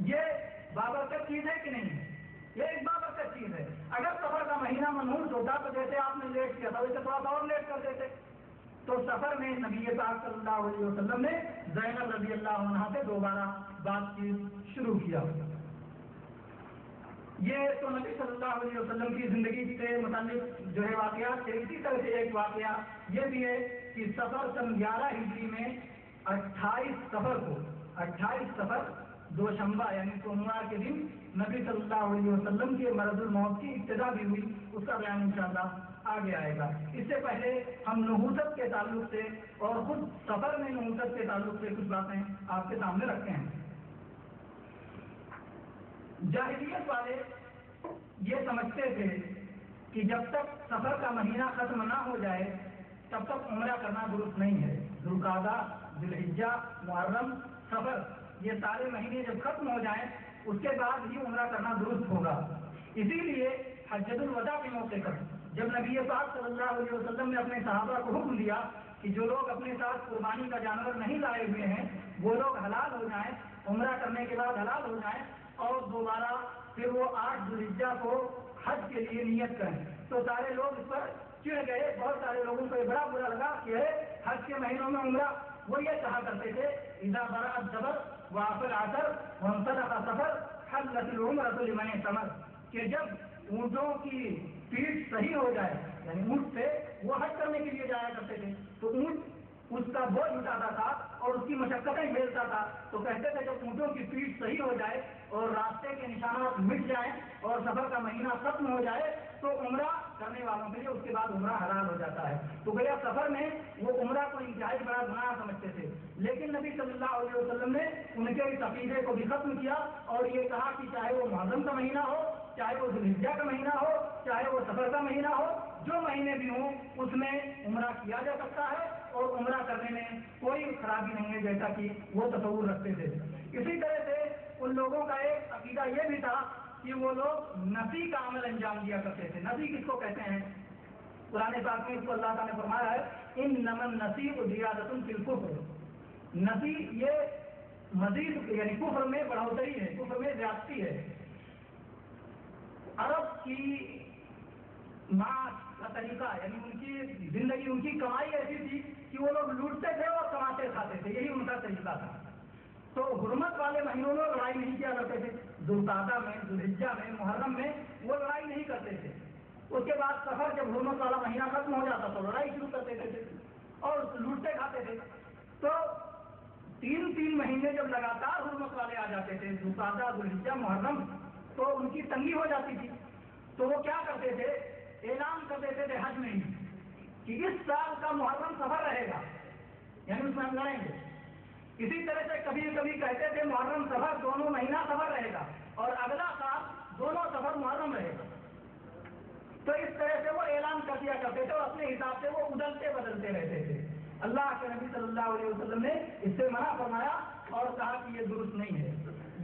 یہ بابرکت چیز ہے کہ نہیں؟ یہ ایک بابرکت چیز ہے۔ اگر سفر کا مہینہ منحوس ہوتا تو جیسے آپ نے لیٹ کیا تھا ویسے تھوڑا سا اور لیٹ کر دیتے۔ تو سفر میں نبی پاک صلی اللہ علیہ وسلم نے زینب رضی اللہ عنہا سے دوبارہ بات چیت شروع کیا۔ یہ تو نبی صلی اللہ علیہ وسلم کی زندگی سے متعلق جو ہے واقعات تھے۔ اسی طرح سے ایک واقعہ یہ بھی ہے کہ سفر سن 11 ہجری میں 28 سفر دوشنبہ یعنی سوموار کے دن نبی صلی اللہ علیہ وسلم کے مرض الموت کی ابتدا بھی ہوئی، اس کا بیان انشاءاللہ آگے آئے گا۔ اس سے پہلے ہم نحوست کے تعلق سے اور خود سفر میں نحوست کے تعلق سے کچھ باتیں آپ کے سامنے رکھتے ہیں۔ جاہلیت والے یہ سمجھتے تھے کہ جب تک سفر کا مہینہ ختم نہ ہو جائے تب تک عمرہ کرنا درست نہیں ہے۔ ذوالقعدہ، ذی الحجہ، محرم، سفر، یہ سارے مہینے جب ختم ہو جائیں اس کے بعد ہی عمرہ کرنا درست ہوگا۔ اسی لیے حجۃ الوداع کے موقع پر جب نبی پاک صلی اللہ علیہ وسلم نے اپنے صحابہ کو حکم دیا کہ جو لوگ اپنے ساتھ قربانی کا جانور نہیں لائے ہوئے ہیں وہ لوگ حلال ہو جائیں، عمرہ کرنے کے بعد حلال ہو جائیں اور دوبارہ پھر وہ 8 ذی الحجہ کو حج کے لیے نیت کریں، تو سارے لوگ اس پر چڑھ گئے۔ بہت سارے لوگوں کو یہ بڑا برا لگا کہ حج کے مہینوں میں عمرہ، وہ یہ کہا کرتے تھے اذا برأ الدبر وعفى العسر وانطلق السفر حلت العمرة لمن اعتمر، کہ جب اونٹوں کی پیٹھ صحیح ہو جائے، یعنی اونٹ سے وہ حج کرنے کے لیے جایا کرتے تھے تو اونٹ اس کا بوجھ اٹھاتا تھا اور اس کی مشقتیں جھیلتا تھا، تو کہتے تھے جب اونٹوں کی پیٹھ صحیح ہو جائے اور راستے کے نشانات مٹ جائیں اور سفر کا مہینہ ختم ہو جائے تو عمرہ کرنے والوں کے لیے اس کے بعد عمرہ حلال ہو جاتا ہے۔ تو گویا سفر میں وہ عمرہ کو انتہائی بڑا گناہ سمجھتے تھے، لیکن نبی صلی اللہ علیہ وسلم نے ان کے اس عقیدے کو بھی ختم کیا اور یہ کہا کہ چاہے وہ محرم کا مہینہ ہو، چاہے وہ ذی الحجہ کا مہینہ ہو، چاہے وہ سفر کا مہینہ ہو، جو مہینے بھی ہوں اس میں عمرہ کیا جا سکتا ہے اور عمرہ کرنے میں کوئی خرابی نہیں ہے جیسا کہ وہ تصور رکھتے تھے۔ اسی طرح سے ان لوگوں کا ایک عقیدہ یہ بھی تھا کہ وہ لوگ نسی کا عمل انجام دیا کرتے تھے۔ نسی کس کو کہتے ہیں؟ قرآن پاک میں اس کو اللہ تعالیٰ نے فرمایا ہے انما النسیء زیادۃ فی الکفر، نسی یہ مزید یعنی کفر میں بڑھوتری ہے، کفر میں زیادتی ہے۔ عرب کی معاش کا طریقہ یعنی ان کی زندگی، ان کی کمائی ایسی تھی کہ وہ لوگ لوٹتے تھے اور کماتے کھاتے تھے، یہی ان کا طریقہ تھا۔ تو حرمت والے مہینوں میں لڑائی نہیں کیا کرتے تھے، ذوالقعدہ میں، ذوالحجہ میں، محرم میں وہ لڑائی نہیں کرتے تھے۔ اس کے بعد سفر جب حرمت والا مہینہ ختم ہو جاتا تو لڑائی شروع کرتے تھے اور لوٹتے کھاتے تھے۔ تو 3 مہینے جب لگاتار حرمت والے آ جاتے تھے، ذوالقعدہ، ذوالحجہ، محرم، تو ان کی تنگی ہو جاتی تھی۔ تو وہ کیا کرتے تھے اعلان کر دیتے تھے حج میں کہ اس سال کا محرم سفر رہے گا، یعنی اس میں ہم لڑیں گے. اسی طرح سے کبھی کبھی کہتے تھے محرم سفر دونوں مہینہ سفر رہے گا اور اگلا سال دونوں سفر محرم رہے گا. تو اس طرح سے وہ اعلان کر دیا کرتے تھے اور اپنے حساب سے وہ بدلتے بدلتے رہتے تھے. اللہ کے نبی صلی اللہ علیہ وسلم نے اس سے منع فرمایا اور کہا کہ یہ درست نہیں ہے.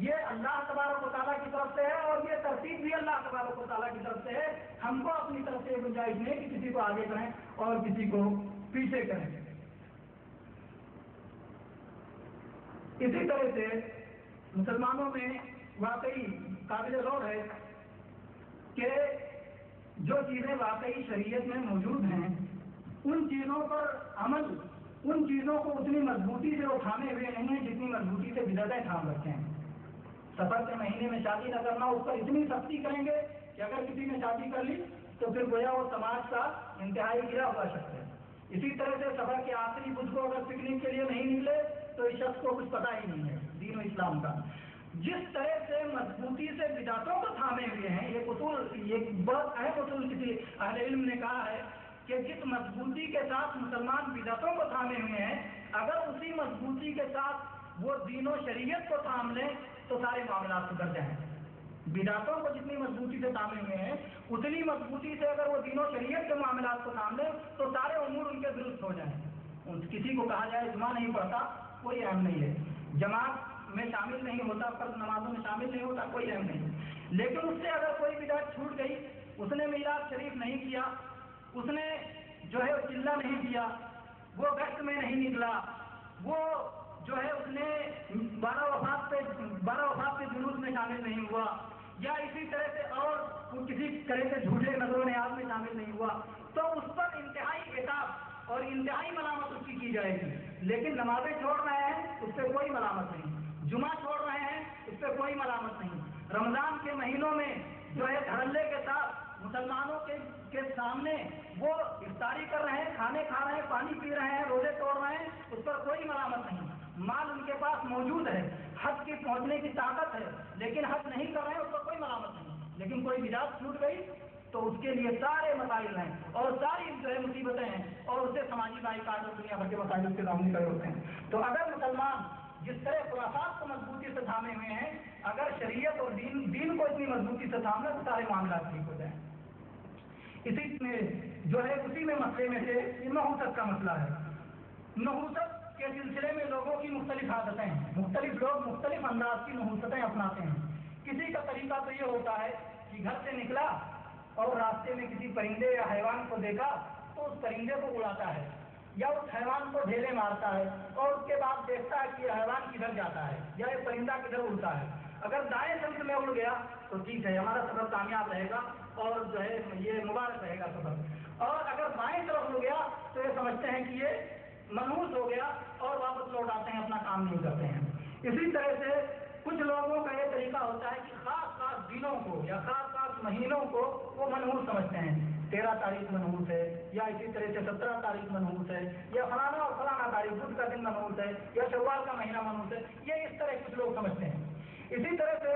یہ اللہ تبارک و تعالیٰ کی طرف سے ہے اور یہ ترتیب بھی اللہ تبارک و تعالیٰ کی طرف سے ہے. ہم کو اپنی طرف سے گنجائش نہیں کہ کسی کو آگے کریں اور کسی کو پیچھے کریں. اسی طرح سے مسلمانوں میں واقعی قابل غور ہے کہ جو چیزیں واقعی شریعت میں موجود ہیں ان چیزوں پر عمل، ان چیزوں کو اتنی مضبوطی سے وہ تھامے ہوئے نہیں ہیں جتنی مضبوطی سے بدعتیں تھام رکھے ہیں. سفر کے مہینے میں شادی نہ کرنا، اس پر اتنی سختی کریں گے کہ اگر کسی نے شادی کر لی تو پھر گویا وہ سماج کا انتہائی گرا ہوا شخص ہے. اسی طرح سے سفر کے آخری بدھ کو اگر پکنک کے لیے نہیں نکلے تو اس شخص کو کچھ پتہ ہی نہیں ہے دین و اسلام کا. جس طرح سے مضبوطی سے بدعتوں کو تھامے ہوئے ہیں، یہ اصول، یہ بہت اہم اصول کسی اہل علم نے کہا ہے کہ جس مضبوطی کے ساتھ مسلمان بدعتوں کو تھامے ہوئے ہیں، اگر اسی مضبوطی کے ساتھ وہ دین و شریعت کو تھام لیں تو سارے معاملات سدھر جائیں. بدعتوں کو جتنی مضبوطی سے تھامے ہوئے ہیں اتنی مضبوطی سے اگر وہ دین و شریعت کے معاملات کو تھام لیں تو سارے امور ان کے درست ہو جائیں. کسی کو کہا جائے جمعہ نہیں پڑھتا، کوئی اہم نہیں ہے. جماعت میں شامل نہیں ہوتا، فرض نمازوں میں شامل نہیں ہوتا، کوئی اہم نہیں. لیکن اس سے اگر کوئی بدعت چھوٹ گئی، اس نے میلاد شریف نہیں کیا، اس نے جو ہے چلہ نہیں کیا، وہ گشت میں نہیں نکلا، وہ جو ہے اس نے 12 وفات کے جلوس میں شامل نہیں ہوا، یا اسی طرح سے اور کسی طرح سے جھوٹے نظر و نیاز میں شامل نہیں ہوا، تو اس پر انتہائی عتاب اور انتہائی ملامت اس کی جائے گی. لیکن نمازیں چھوڑ رہے ہیں اس پہ کوئی ملامت نہیں، جمعہ چھوڑ رہے ہیں اس پہ کوئی ملامت نہیں. رمضان کے مہینوں میں جو ہے دھڑلے کے ساتھ مسلمانوں کے سامنے وہ افطاری کر رہے ہیں، کھانے کھا رہے ہیں، پانی پی رہے ہیں، روزے توڑ رہے ہیں، اس پر کوئی ملامت نہیں. مال ان کے پاس موجود ہے، حج کی پہنچنے کی طاقت ہے، لیکن حج نہیں کر رہے ہیں، اس پر کوئی ملامت نہیں. لیکن کوئی بدعت چھوٹ گئی تو اس کے لیے سارے مسائل ہیں اور ساری جو ہے مصیبتیں ہیں اور اس سے سماجی بائیکاٹ اور دنیا بھر کے مسائل اس کے سامنے کھڑے ہوتے ہیں. تو اگر مسلمان جس طرح خرافات کو مضبوطی سے تھامے ہوئے ہیں، اگر شریعت اور دین کو اتنی مضبوطی سے تھام لیں تو سارے معاملات ٹھیک ہو جائیں. اسی میں جو ہے اسی میں مسئلے میں سے نحوست کا مسئلہ ہے. نحوست کے سلسلے میں لوگوں کی مختلف عادتیں ہیں، مختلف لوگ مختلف انداز کی نحوستیں اپناتے ہیں. کسی کا طریقہ تو یہ ہوتا ہے کہ گھر سے نکلا اور راستے میں کسی پرندے یا حیوان کو دیکھا تو اس پرندے کو اڑاتا ہے یا اس حیوان کو ڈھیلے مارتا ہے اور اس کے بعد دیکھتا ہے کہ یہ حیوان کدھر جاتا ہے یا یہ پرندہ کدھر اڑتا ہے. اگر دائیں سمت میں اڑ گیا تو ٹھیک ہے، ہمارا سفر کامیاب رہے گا اور جو ہے یہ مبارک رہے گا سفر. اور اگر بائیں طرف اڑ گیا تو یہ سمجھتے ہیں کہ یہ منحوس ہو گیا اور واپس لوٹ آتے ہیں، اپنا کام نہیں کرتے ہیں. اسی طرح سے کچھ لوگوں کا یہ طریقہ ہوتا ہے کہ خاص خاص دنوں کو یا خاص خاص مہینوں کو وہ منحوس سمجھتے ہیں. 13 تاریخ منحوس ہے، یا اسی طرح سے 17 تاریخ منحوس ہے، یا فلانا اور فلانا تاریخ بدھ کا دن منحوس ہے، یا شوال کا مہینہ منحوس ہے. یہ اس طرح کچھ لوگ سمجھتے ہیں. اسی طرح سے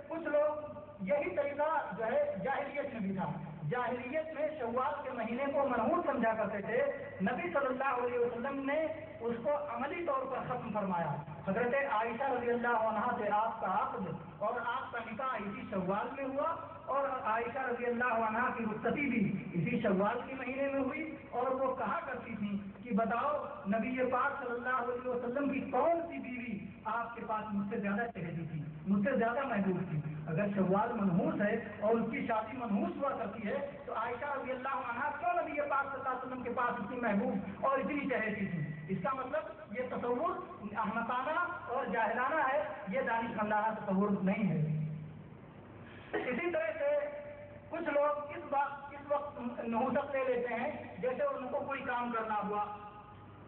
کچھ لوگ یہی طریقہ جو ہے جاہلیت میں بھی تھا. جاہلیت میں شوال کے مہینے کو منحوس سمجھا کرتے تھے. نبی صلی اللہ علیہ وسلم نے اس کو عملی طور پر ختم فرمایا. حضرت عائشہ رضی اللہ عنہا سے آپ کا عقد اور آپ کا نکاح اسی شوال میں ہوا اور عائشہ رضی اللہ عنہا کی رخصتی بھی اسی شوال کے مہینے میں ہوئی. اور وہ کہا کرتی تھی کہ بتاؤ نبی پاک صلی اللہ علیہ وسلم کی کون سی بیوی آپ کے پاس مجھ سے زیادہ چہتی تھی، مجھ سے زیادہ محبوب تھی. اگر شوال منحوس ہے اور اس کی شادی منحوس ہوا کرتی ہے تو عائشہ رضی اللہ عنہا کیوں نبی پاک صلی اللہ علیہ وسلم کے پاس اتنی محبوب اور اتنی چہتی تھی؟ اس کا مطلب یہ تصور احمقانہ اور جاہلانہ ہے، یہ دانشمندانہ تصور نہیں ہے. اسی طرح سے کچھ لوگ اس وقت نحوست لے لیتے ہیں جیسے ان کو کوئی کام کرنا ہوا،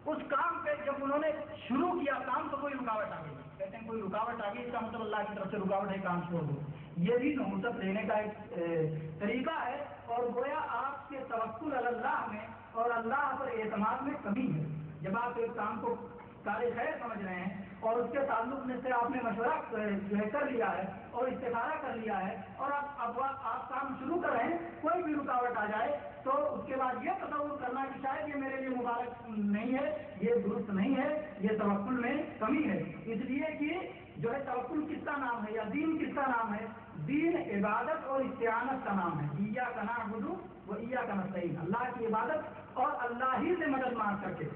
اس کام پہ جب انہوں نے شروع کیا کام تو کوئی رکاوٹ آ گئی، کہتے ہیں کوئی رکاوٹ آ گئی، اس کا مطلب اللہ کی طرف سے رکاوٹ ہے، کام چھوڑ دو. یہ بھی نحوست لینے کا ایک طریقہ ہے اور گویا آپ کے توکل علی اللہ میں اور اللہ پر اعتماد میں کمی ہے. جب آپ ایک کام کو کار خیر سمجھ رہے ہیں اور اس کے تعلق میں سے آپ نے مشورہ جو ہے کر لیا ہے اور استخارہ کر لیا ہے اور اب آپ کام شروع کر رہے ہیں، کوئی بھی رکاوٹ آ جائے تو اس کے بعد یہ تصور کرنا کہ شاید یہ میرے لیے مبارک نہیں ہے، یہ درست نہیں ہے، یہ توکل میں کمی ہے. اس لیے کہ جو ہے توکل کس کا نام ہے یا دین کس کا نام ہے؟ دین عبادت اور استعانت کا نام ہے. ایاک نعبد و ایاک نستعین، اللہ کی عبادت اور اللہ ہی سے مدد مانگ کر کے.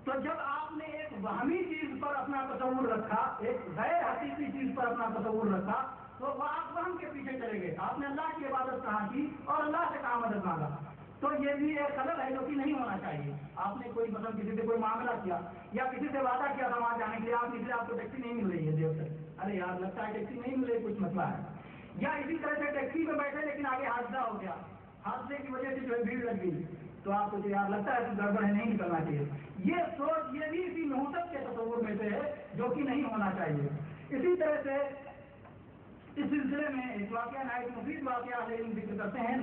تو جب آپ نے ایک وہمی چیز پر اپنا تصور رکھا، ایک غیر حقیقی چیز پر اپنا تصور رکھا، تو وہ آپ وہم کے پیچھے چلے گئے. آپ نے اللہ کی عبادت کہاں کی اور اللہ سے کہاں مدد مانگا. تو یہ بھی ایک خلل ہے جو کہ نہیں ہونا چاہیے. آپ نے کوئی مطلب کسی سے کوئی معاملہ کیا یا کسی سے وعدہ کیا تھا وہاں جانے کے لیے، آپ نکلے آپ کو ٹیکسی نہیں مل رہی ہے دیر سے، ارے یار لگتا ہے ٹیکسی نہیں مل رہی، کچھ مسئلہ ہے. یا اسی طرح سے ٹیکسی میں بیٹھے لیکن آگے حادثہ ہو گیا، حادثے کی وجہ سے جو ہے بھیڑ لگ گئی، تو آپ کو یار لگتا ہے کہ گڑبڑ ہے، نہیں نکلنا چاہیے. یہ سوچ یہ بھی اسی نحوست کے تصور میں سے ہے جو کہ نہیں ہونا چاہیے. اسی طرح سے اس سلسلے میں ایک واقعہ نہایت مفید واقعہ علم ذکر کرتے ہیں.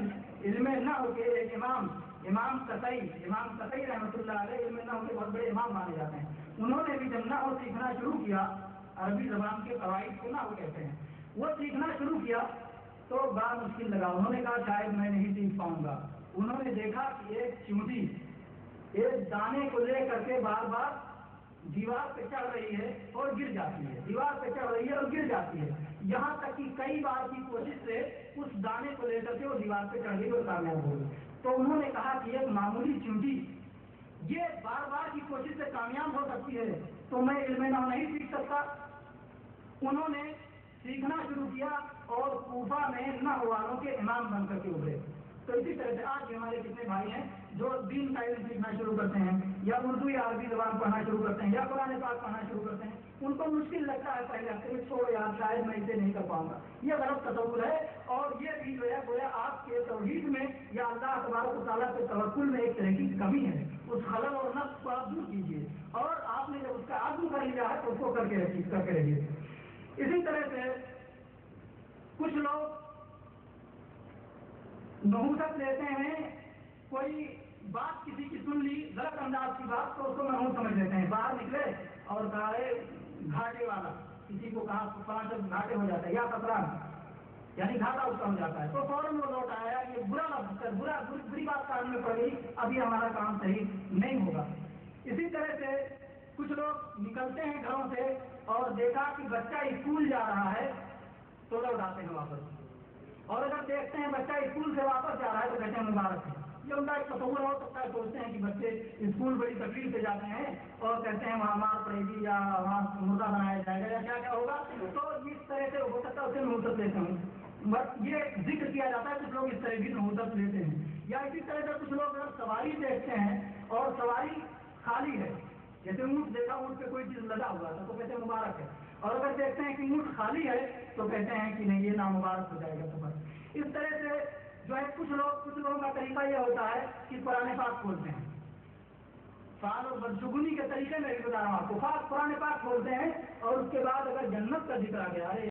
علم نحو کے ایک امام قطعی رحمۃ اللہ علیہ علم نحو کے بہت بڑے امام مانے جاتے ہیں. انہوں نے بھی جب نحو سیکھنا شروع کیا، عربی زبان کے قواعد کو نحو کہتے ہیں، وہ سیکھنا شروع کیا تو بڑا مشکل لگا. انہوں نے کہا شاید میں نہیں سیکھ پاؤں گا. انہوں نے دیکھا کہ ایک چیونٹی ایک دانے کو لے کر کے بار بار دیوار پہ چڑھ رہی ہے اور گر جاتی ہے، دیوار پہ چڑھ رہی ہے اور گر جاتی ہے، یہاں تک کہ کئی بار کی کوشش سے اس دانے کو لے کر کے وہ دیوار پہ چڑھ گئی اور کامیاب ہو گئی. تو انہوں نے کہا کہ ایک معمولی چیونٹی یہ بار بار کی کوشش سے کامیاب ہو سکتی ہے تو میں علم نحو نہیں سیکھ سکتا. انہوں نے سیکھنا شروع کیا اور کوفہ میں نحو والوں کے امام بن کر کے ابھرے. تو اسی طرح سے آج ہمارے کتنے بھائی ہیں جو دین کا علم سیکھنا شروع کرتے ہیں یا اردو یا عربی زبان پڑھنا شروع کرتے ہیں یا قرآن پاک پڑھنا شروع کرتے ہیں، ان کو مشکل لگتا ہے پہلے ہفتے میں، چھوڑو یار شاید میں اسے نہیں کر پاؤں گا. یہ غلط تصور ہے اور یہ بھی جو ہے گویا آپ کے توحید میں یا اللہ تبارک و تعالیٰ کے توکل میں ایک طرح کی کمی ہے. اس خلل اور نقص کو آپ دور کیجیے اور آپ نے جب اس کا عزم کر لیا ہے تو اس کو کر کے رہیے. اسی طرح سے کچھ لوگ نحوست لیتے ہیں، کوئی بات کسی کی سن لی غلط انداز کی بات تو اس کو نحوست سمجھ لیتے ہیں. باہر نکلے اور کہا گھاٹے والا، کسی کو کہا 5 گھاٹے ہو جاتا ہے یا خطرہ یعنی گھاٹا اس کا ہو جاتا ہے تو فوراً وہ لوٹ آیا، یہ برا لفظ کر بری بات کان میں پڑ گئی، ابھی ہمارا کام صحیح نہیں ہوگا. اسی طرح سے کچھ لوگ نکلتے ہیں گھروں سے اور دیکھا کہ بچہ اسکول جا رہا ہے تو لوٹ آتے ہیں واپس، اور اگر دیکھتے ہیں بچہ اسکول سے واپس جا رہا ہے تو کہتے ہیں مبارک ہے. یہ ان کا ایک تصور ہو سکتا ہے، سوچتے ہیں کہ بچے اسکول بڑی تکلیف سے جاتے ہیں اور کہتے ہیں وہاں مار پڑے گی یا وہاں مردہ بنایا جائے گا یا کیا کیا ہوگا. تو اس طرح سے ہو سکتا ہے اسے نحوست لیتے ہوں، بس یہ ذکر کیا جاتا ہے کچھ لوگ اس طرح کی نحوست لیتے ہیں. یا اسی طرح سے کچھ لوگ اگر سواری دیکھتے ہیں اور سواری خالی ہے، جیسے اونٹ دیکھا اونٹ پہ کوئی چیز لگا ہوا تھا تو کہتے ہیں مبارک ہے، اور اگر دیکھتے ہیں کہ اونٹ خالی ہے تو کہتے ہیں کہ نہیں یہ نامبارک ہو جائے گا سفر. اس طرح سے جو ہے کچھ لوگوں کا طریقہ یہ ہوتا ہے کہ قرآن پاک کھولتے ہیں، فعال اور بدشگونی کے طریقے میں بھی بتا رہا ہوں آپ کو، قرآن پاک کھولتے ہیں اور اس کے بعد اگر جنت کا ذکر آ گیا، ارے